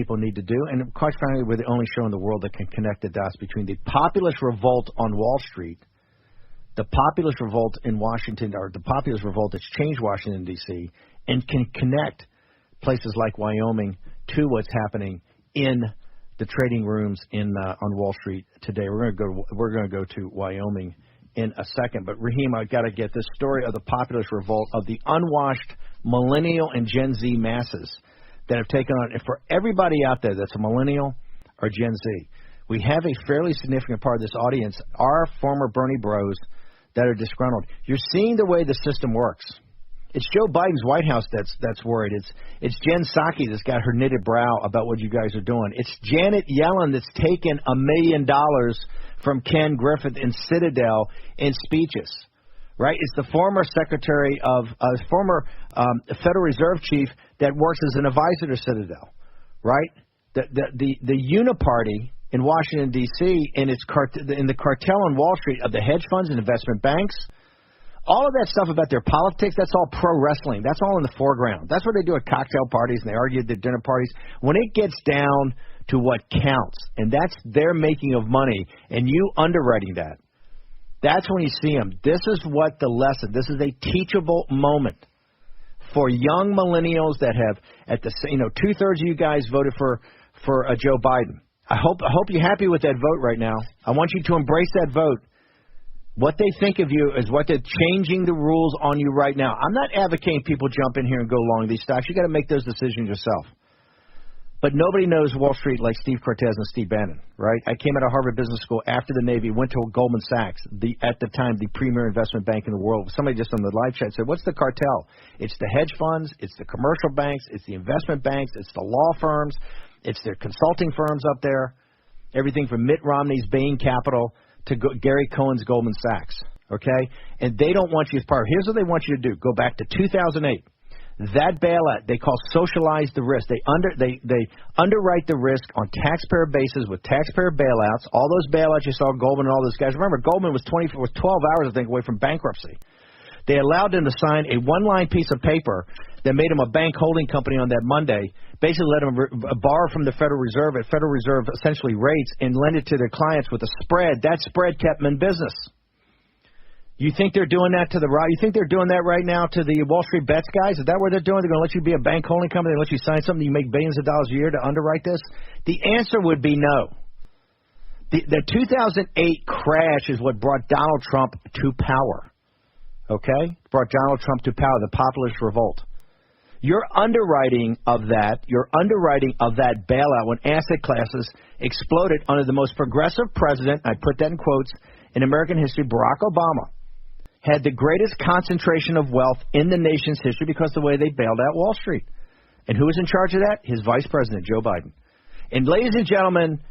people need to do. And quite frankly, we're the only show in the world that can connect the dots between the populist revolt on Wall Street, the populist revolt in Washington, or the populist revolt that's changed Washington, D.C., and can connect places like Wyoming to what's happening in the trading rooms on Wall Street today. We're going to go to Wyoming in a second. But, Raheem, I've got to get this story of the populist revolt of the unwashed millennial and Gen Z masses that have taken on. And for everybody out there that's a millennial or Gen Z, we have a fairly significant part of this audience are former Bernie bros that are disgruntled. You're seeing the way the system works. It's Joe Biden's White House that's worried. It's Jen Psaki that's got her knitted brow about what you guys are doing. It's Janet Yellen that's taken $1 million from Ken Griffin in Citadel in speeches, right? It's the former secretary of former Federal Reserve chief that works as an advisor to Citadel, right? The uniparty in Washington D.C. and in the cartel on Wall Street of the hedge funds and investment banks. All of that stuff about their politics, that's all pro wrestling. That's all in the foreground. That's what they do at cocktail parties, and they argue at their dinner parties. When it gets down to what counts, and that's their making of money, and you underwriting that, that's when you see them. This is what the lesson, this is a teachable moment for young millennials that have, two-thirds of you guys voted for Joe Biden. I hope you're happy with that vote right now. I want you to embrace that vote. What they think of you is what they're changing the rules on you right now. I'm not advocating people jump in here and go long these stocks. You got to make those decisions yourself. But nobody knows Wall Street like Steve Cortez and Steve Bannon, right? I came out of Harvard Business School after the Navy, went to Goldman Sachs, at the time the premier investment bank in the world. Somebody just on the live chat said, what's the cartel? It's the hedge funds, it's the commercial banks, it's the investment banks, it's the law firms, it's their consulting firms up there, everything from Mitt Romney's Bain Capital to Gary Cohen's Goldman Sachs, okay? And they don't want you as part. Here's what they want you to do. Go back to 2008. That bailout, they call socialize the risk. They underwrite the risk on taxpayer basis with taxpayer bailouts. All those bailouts you saw, Goldman and all those guys. Remember, Goldman was 12 hours, I think, away from bankruptcy. They allowed them to sign a one-line piece of paper that made them a bank holding company on that Monday, basically let them borrow from the Federal Reserve at Federal Reserve essentially rates and lend it to their clients with a spread. That spread kept them in business. You think they're doing that to the right? You think they're doing that right now to the Wall Street bets guys? Is that what they're doing? They're going to let you be a bank holding company and let you sign something you make billions of dollars a year to underwrite this? The answer would be no. The 2008 crash is what brought Donald Trump to power. Okay? Brought Donald Trump to power, the populist revolt. Your underwriting of that bailout when asset classes exploded under the most progressive president, I put that in quotes, in American history, Barack Obama, had the greatest concentration of wealth in the nation's history because of the way they bailed out Wall Street. And who was in charge of that? His vice president, Joe Biden. And ladies and gentlemen,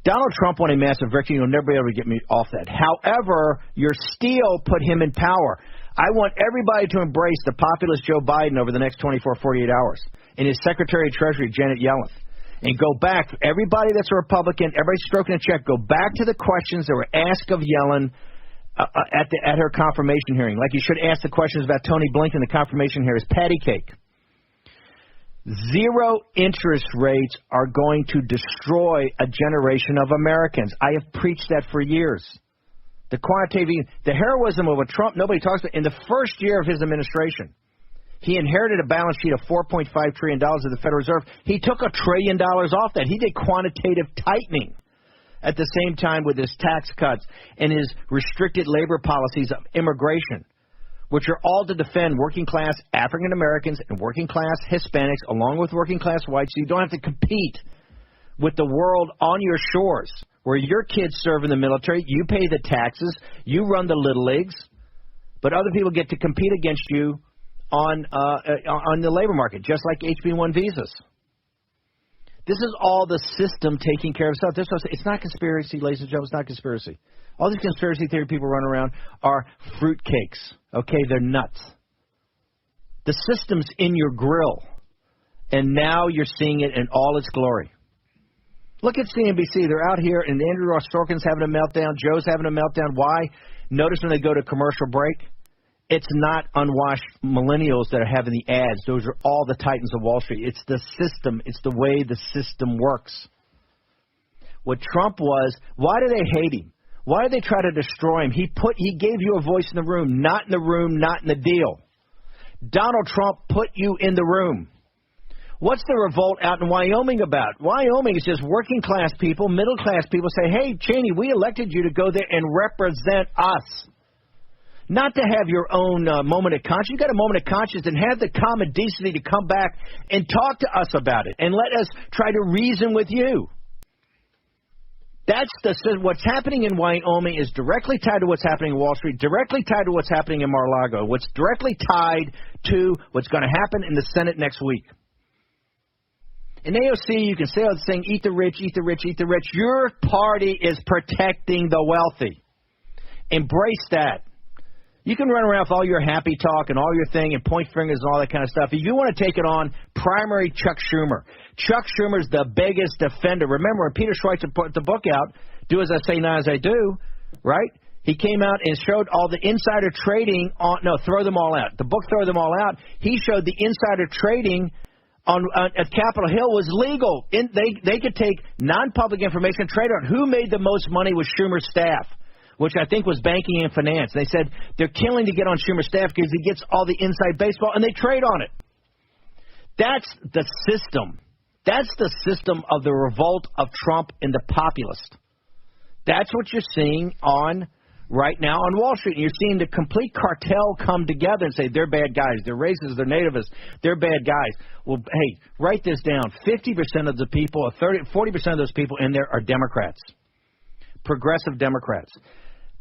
Donald Trump won a massive victory. You'll never be able to get me off that. However, your steal put him in power. I want everybody to embrace the populist Joe Biden over the next 24, 48 hours. And his Secretary of Treasury, Janet Yellen. And go back, everybody that's a Republican, everybody stroking a check, go back to the questions that were asked of Yellen at her confirmation hearing. Like you should ask the questions about Tony Blinken, the confirmation hearing. It's patty cake. Zero interest rates are going to destroy a generation of Americans. I have preached that for years. The quantitative, the heroism of what Trump, nobody talks about. In the first year of his administration, he inherited a balance sheet of $4.5 trillion of the Federal Reserve. He took $1 trillion off that. He did quantitative tightening at the same time with his tax cuts and his restricted labor policies of immigration, which are all to defend working-class African Americans and working-class Hispanics along with working-class whites, so you don't have to compete with the world on your shores where your kids serve in the military, you pay the taxes, you run the little leagues, but other people get to compete against you on the labor market, just like HB1 visas. This is all the system taking care of itself. It's not conspiracy, ladies and gentlemen. It's not conspiracy. All these conspiracy theory people run around are fruitcakes. Okay, they're nuts. The system's in your grill, and now you're seeing it in all its glory. Look at CNBC. They're out here, and Andrew Ross Sorkin's having a meltdown. Joe's having a meltdown. Why? Notice when they go to commercial break, It's not unwashed millennials that are having the ads. Those are all the titans of Wall Street. It's the system. It's the way the system works. What Trump was, why do they hate him? Why do they try to destroy him? He gave you a voice in the room, not in the deal. Donald Trump put you in the room. What's the revolt out in Wyoming about? Wyoming is just working class people, middle class people say, hey, Cheney, we elected you to go there and represent us. Not to have your own moment of conscience. You got a moment of conscience and have the common decency to come back and talk to us about it and let us try to reason with you. What's happening in Wyoming is directly tied to what's happening in Wall Street, directly tied to what's happening in Mar-a-Lago, what's directly tied to what's going to happen in the Senate next week. In AOC, you can say all the thing, eat the rich, eat the rich, eat the rich. Your party is protecting the wealthy. Embrace that. You can run around with all your happy talk and all your thing and point fingers and all that kind of stuff. If you want to take it on, primary Chuck Schumer. Chuck Schumer's the biggest defender. Remember, when Peter Schweizer put the book out, Do As I Say, Not As I Do, right? He came out and showed all the insider trading Throw Them All Out. The book Throw Them All Out, he showed the insider trading at Capitol Hill was legal. They could take non-public information and trade on who made the most money with Schumer's staff, which I think was banking and finance. They said they're killing to get on Schumer's staff because he gets all the inside baseball, and they trade on it. That's the system. That's the system of the revolt of Trump and the populist. That's what you're seeing right now on Wall Street. And you're seeing the complete cartel come together and say they're bad guys, they're racist, they're nativists, they're bad guys. Well, hey, write this down. 50% of the people, 40% of those people in there are Democrats, progressive Democrats.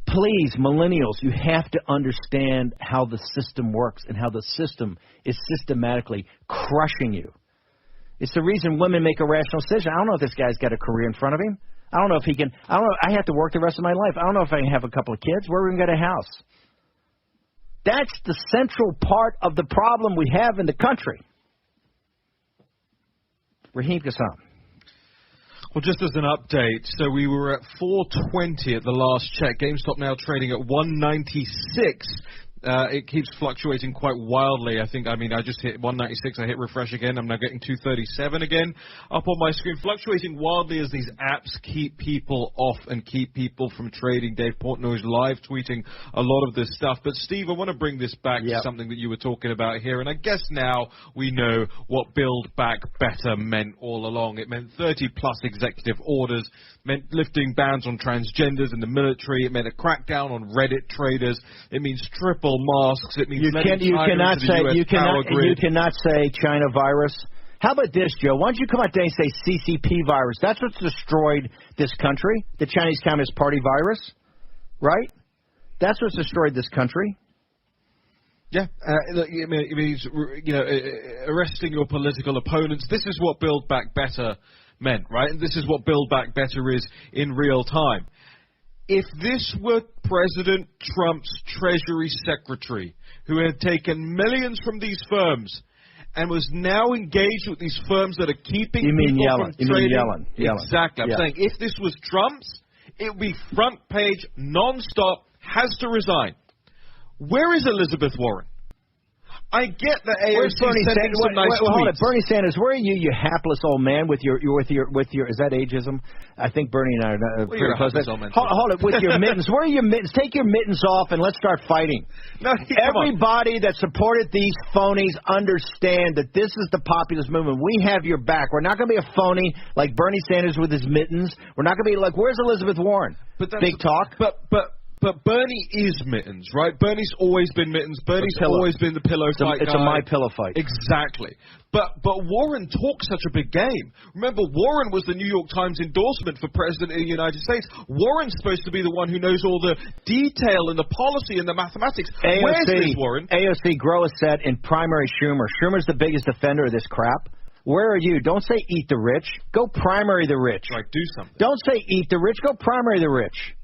Please, millennials, you have to understand how the system works and how the system is systematically crushing you. It's the reason women make a rational decision. I don't know if this guy's got a career in front of him. I don't know if he can. I don't know. I have to work the rest of my life. I don't know if I can have a couple of kids. Where are we going to get a house? That's the central part of the problem we have in the country. Raheem Kassam. Well, just as an update, so we were at 420 at the last check. GameStop now trading at 196. It keeps fluctuating quite wildly. I just hit 196. I hit refresh again. I'm now getting 237 again up on my screen. Fluctuating wildly as these apps keep people off and keep people from trading. Dave Portnoy is live tweeting a lot of this stuff. But, Steve, I want to bring this back to something that you were talking about here. And I guess now we know what Build Back Better meant all along. It meant 30-plus executive orders, meant lifting bans on transgenders in the military. It meant a crackdown on Reddit traders. It means triple masks. It means you cannot say China virus. How about this, Joe? Why don't you come out there and say CCP virus? That's what's destroyed this country, the Chinese Communist Party virus, right? That's what's destroyed this country. Yeah, it means arresting your political opponents. This is what Build Back Better meant, right? And this is what Build Back Better is in real time. If this were President Trump's Treasury Secretary, who had taken millions from these firms and was now engaged with these firms that are keeping people from trading. Yellen. Exactly. I'm saying if this was Trump's, it would be front page, nonstop, has to resign. Where is Elizabeth Warren? I get that AOC sending some nice tweets. Hold it, Bernie Sanders, where are you, you hapless old man, with your is that ageism? I think Bernie and I are pretty close. Hold it, with your mittens. Where are your mittens? Take your mittens off and let's start fighting. No, everybody that supported these phonies understand that this is the populist movement. We have your back. We're not going to be a phony like Bernie Sanders with his mittens. We're not going to be like, where's Elizabeth Warren? Big talk. But Bernie is mittens, right? Bernie's always been mittens. Bernie's always been the pillow fight guy. It's a my pillow fight. Exactly. But Warren talks such a big game. Remember, Warren was the New York Times endorsement for President of the United States. Warren's supposed to be the one who knows all the detail and the policy and the mathematics. Where's this, Warren? AOC, grow a set in primary Schumer. Schumer's the biggest defender of this crap. Where are you? Don't say eat the rich. Go primary the rich. Like, do something. Don't say eat the rich. Go primary the rich.